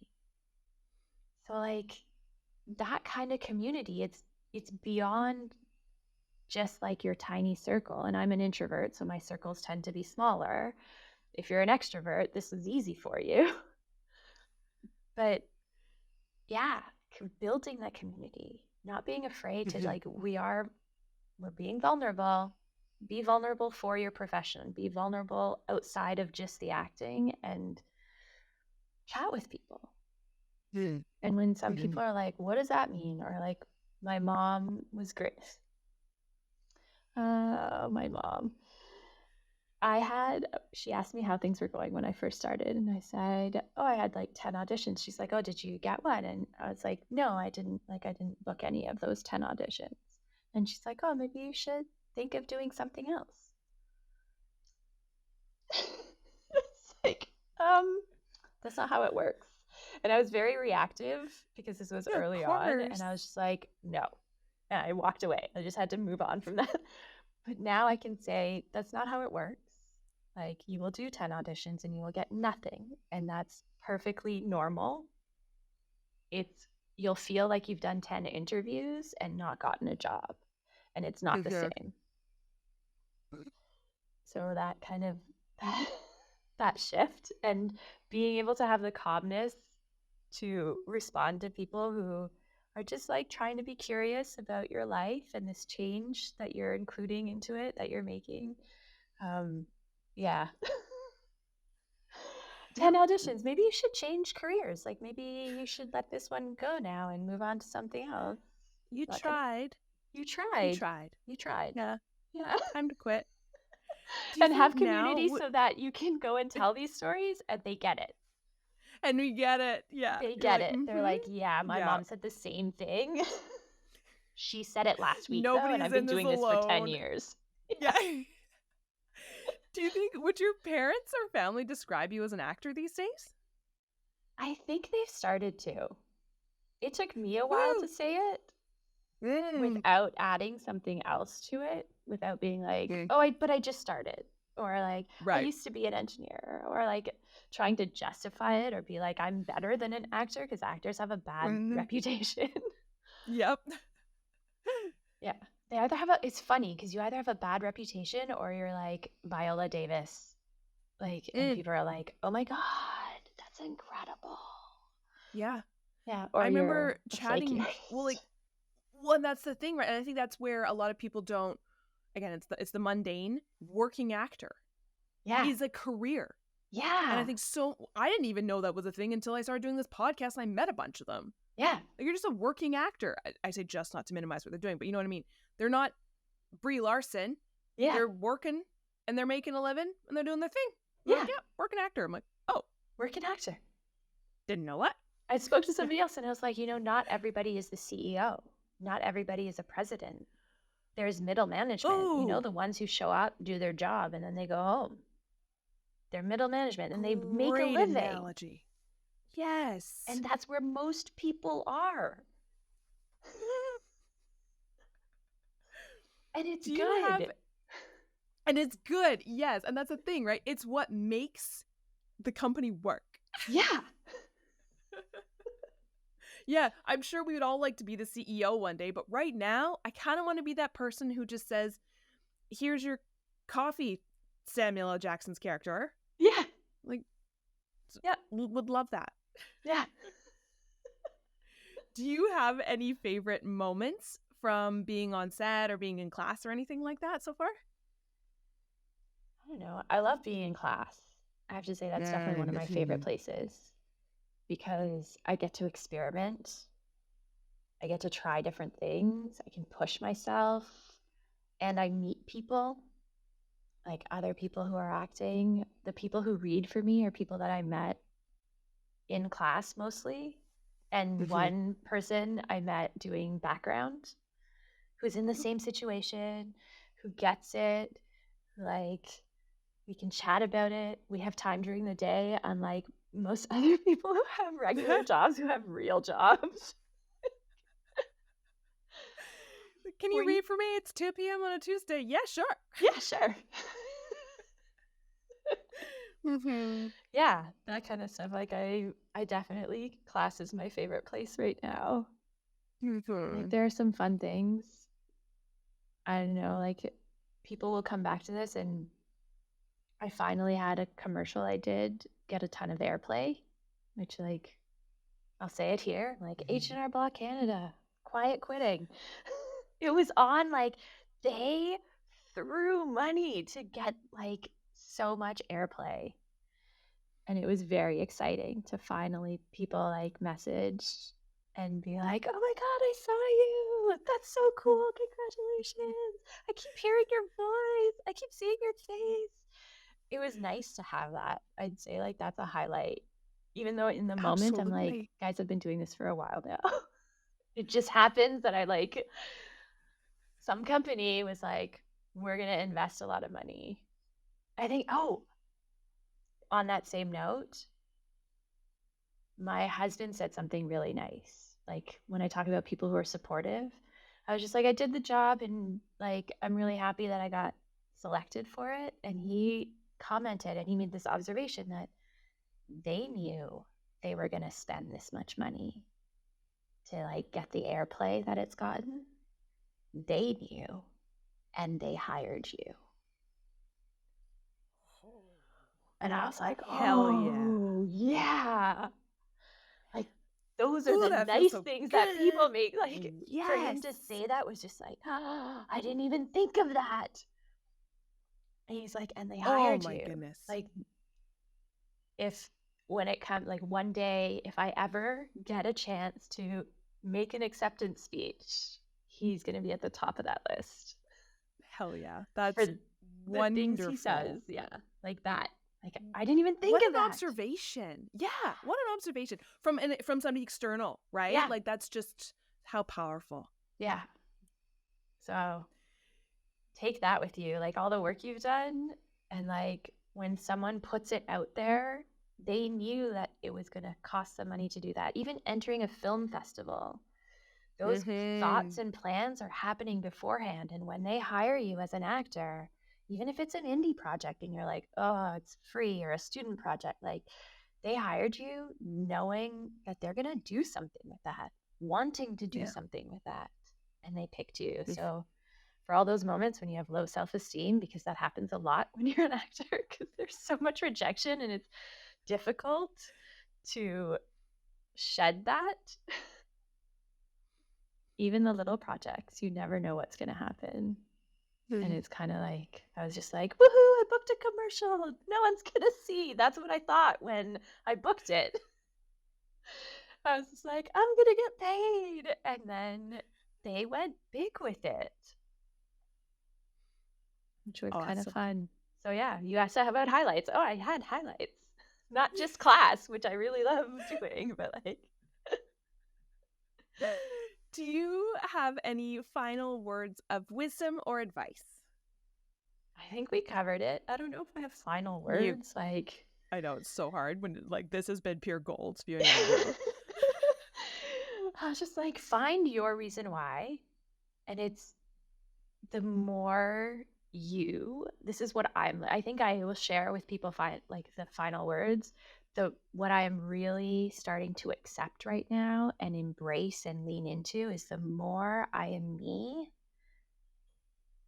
So like that kind of community, it's beyond just like your tiny circle. And I'm an introvert, so my circles tend to be smaller. If you're an extrovert, this is easy for you. But yeah, building that community, not being afraid to Mhm. like we're being vulnerable. Be vulnerable for your profession. Be vulnerable outside of just the acting and chat with people. Mhm. And when some Mhm. people are like, what does that mean? Or like, my mom was great. My mom. She asked me how things were going when I first started. And I said, oh, I had like 10 auditions. She's like, oh, did you get one? And I was like, no, I didn't book any of those 10 auditions. And she's like, oh, maybe you should think of doing something else. It's like, that's not how it works. And I was very reactive because this was Yeah, of early on. course. And I was just like, no. And I walked away. I just had to move on from that. But now I can say that's not how it works. Like, you will do 10 auditions and you will get nothing. And that's perfectly normal. You'll feel like you've done 10 interviews and not gotten a job. And it's not the Mhm. same. So that kind of that shift and being able to have the calmness to respond to people who are just like trying to be curious about your life and this change that you're including into it, that you're making. Yeah. 10 Yeah. auditions. Maybe you should change careers. Like maybe you should let this one go now and move on to something else. You That kind of- tried. You You tried. tried. You tried. Yeah. Yeah. Time to quit. Do you And have think now community so that you can go and tell these stories and they get it. and we get it. Yeah. They You're get like, it. They're mhm. like, yeah, my Yeah. mom said the same thing. She said it last week, though, Nobody and is I've been in this doing this for 10 alone. years. Yeah. Do you think would your parents or family describe you as an actor these days? I think they've started to. It took me a while Woo! to say it without adding something else to it, without being like, Mm. oh, but I just started. Or like, I Right. used to be an engineer. Or like trying to justify it or be like, I'm better than an actor because actors have a bad Mhm. reputation. Yep. Yeah. It's funny because you either have a bad reputation or you're like Viola Davis. Like, and Mm. people are like, oh my God, that's incredible. Yeah. Yeah. I Or remember you're a flaky chatting artist. well, and that's the thing, right? And I think that's where a lot of people don't again, it's the mundane. Working actor Yeah. is a career. Yeah. And I think I didn't even know that was a thing until I started doing this podcast and I met a bunch of them. Yeah. Like, you're just a working actor. I say just not to minimize what they're doing, but you know what I mean? They're not Brie Larson. Yeah. They're working and they're making a living and they're doing their thing. I'm Yeah. like, yeah, working actor. I'm like, oh, Working actor. didn't know that. I spoke to somebody else and I was like, not everybody is the CEO. Not everybody is a president. There's middle management. Oh, The ones who show up, do their job, and then they go home. They're middle management and they make a great living. analogy. Yes. And that's where most people are. And it's Do you good. and it's good, yes. And that's the thing, right? It's what makes the company work. Yeah. Yeah, I'm sure we would all like to be the CEO one day, but right now, I kind of want to be that person who just says, here's your coffee, Samuel L. Jackson's character. Yeah. Like, Yeah. would love that. Yeah. Do you have any favorite moments from being on set or being in class or anything like that so far? I don't know. I love being in class. I have to say that's definitely one of my favorite places because I get to experiment. I get to try different things. I can push myself, and I meet people, like other people who are acting. The people who read for me are people that I met in class mostly. And Mm-hmm. one person I met doing background who's in the same situation, who gets it, like we can chat about it. We have time during the day, unlike most other people who have regular jobs, who have real jobs. Can you read for me? It's 2 p.m. on a Tuesday. Yeah, sure. Yeah, sure. Mm-hmm. Yeah, that kind of stuff. Like I definitely, class is my favorite place right now. Mm-hmm. Like there are some fun things. I don't know, like people will come back to this, and I finally had a commercial I did get a ton of airplay, which like I'll say it here, like H&R Block Canada, quiet quitting. It was on, like they threw money to get like so much airplay. And it was very exciting to finally people like message and be like, "Oh my God, I saw you. That's so cool. Congratulations. I keep hearing your voice. I keep seeing your face." It was nice to have that. I'd say like that's a highlight. Even though in the moment I'm like, Absolutely. guys, I've been doing this for a while now. It just happens that I like some company was like, we're going to invest a lot of money. I think, oh, on that same note, my husband said something really nice. Like when I talk about people who are supportive, I was just like, I did the job and like, I'm really happy that I got selected for it. And he commented and he made this observation that they knew they were going to spend this much money to like get the airplay that it's gotten. They knew and they hired you. And I was like, Hell yeah. oh, yeah. Like, those are Ooh, the that feels nice so things that people good. make. Like, for him to Yes. say that was just like, oh, I didn't even think of that. And he's like, and they Oh hired my you. goodness. Like, if when it comes, like, one day, if I ever get a chance to make an acceptance speech, he's going to be at the top of that list. Hell yeah. That's For the things he wonderful. says. Yeah. Like that. Like, I didn't even think What of an that. observation. Yeah. What an observation from somebody external, right? Yeah. Like that's just how powerful. Yeah. So take that with you, like all the work you've done. And like when someone puts it out there, they knew that it was going to cost some money to do that. Even entering a film festival, those thoughts and plans are happening beforehand. And when they hire you as an actor, even if it's an indie project and you're like, oh, it's free, or a student project, like they hired you knowing that they're going to do something with that, wanting to do something with that. And they picked you. So for all those moments when you have low self-esteem, because that happens a lot when you're an actor, because there's so much rejection and it's difficult to shed that. Even the little projects, you never know what's going to happen. And it's kind of like, I was just like, woohoo, I booked a commercial. No one's going to see. That's what I thought when I booked it. I was just like, I'm going to get paid. And then they went big with it, which was kind of fun. So yeah, you asked about highlights. Oh, I had highlights. Not just class, which I really love doing, but like. Do you have any final words of wisdom or advice? I think we covered it. I don't know if I have final words. Like, I know it's so hard when like this has been pure gold spewing out of your mouth. I was just like, find your reason why. And it's the more this is what I think I will share with people like the final words. What I am really starting to accept right now and embrace and lean into is the more I am me,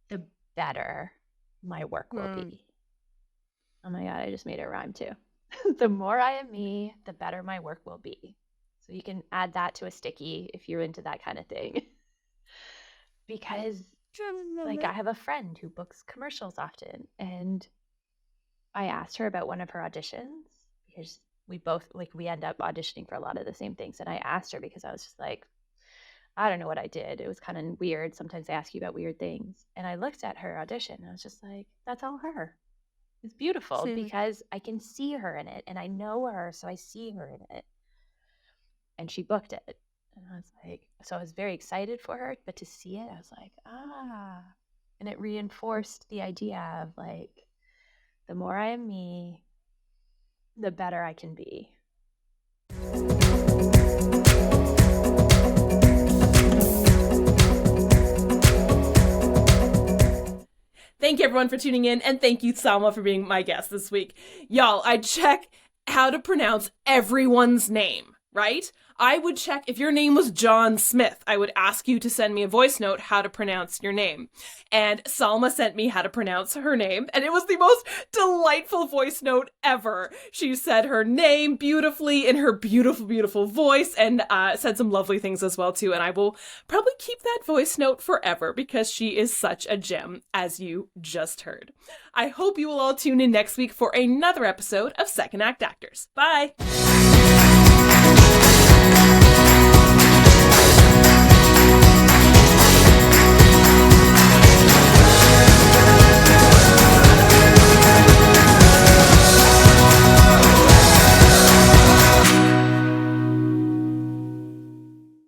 the better my work will be. Oh my God, I just made it rhyme too. The more I am me, the better my work will be. So you can add that to a sticky if you're into that kind of thing. Because like I have a friend who books commercials often, and I asked her about one of her auditions because we both like we end up auditioning for a lot of the same things. And I asked her because I was just like, I don't know what I did. It was kind of weird. Sometimes they ask you about weird things. And I looked at her audition and I was just like, that's all her. It's beautiful Same. because I can see her in it and I know her, so I see her in it. And she booked it. And I was like, so I was very excited for her, but to see it, I was like, ah. And it reinforced the idea of like, the more I am me, the better I can be. Thank you everyone for tuning in, and thank you, Salma, for being my guest this week. Y'all, I check how to pronounce everyone's name, right? I would check if your name was John Smith. I would ask you to send me a voice note how to pronounce your name. And Salma sent me how to pronounce her name, and it was the most delightful voice note ever. She said her name beautifully in her beautiful, beautiful voice, and said some lovely things as well, too. And I will probably keep that voice note forever because she is such a gem, as you just heard. I hope you will all tune in next week for another episode of Second Act Actors. Bye!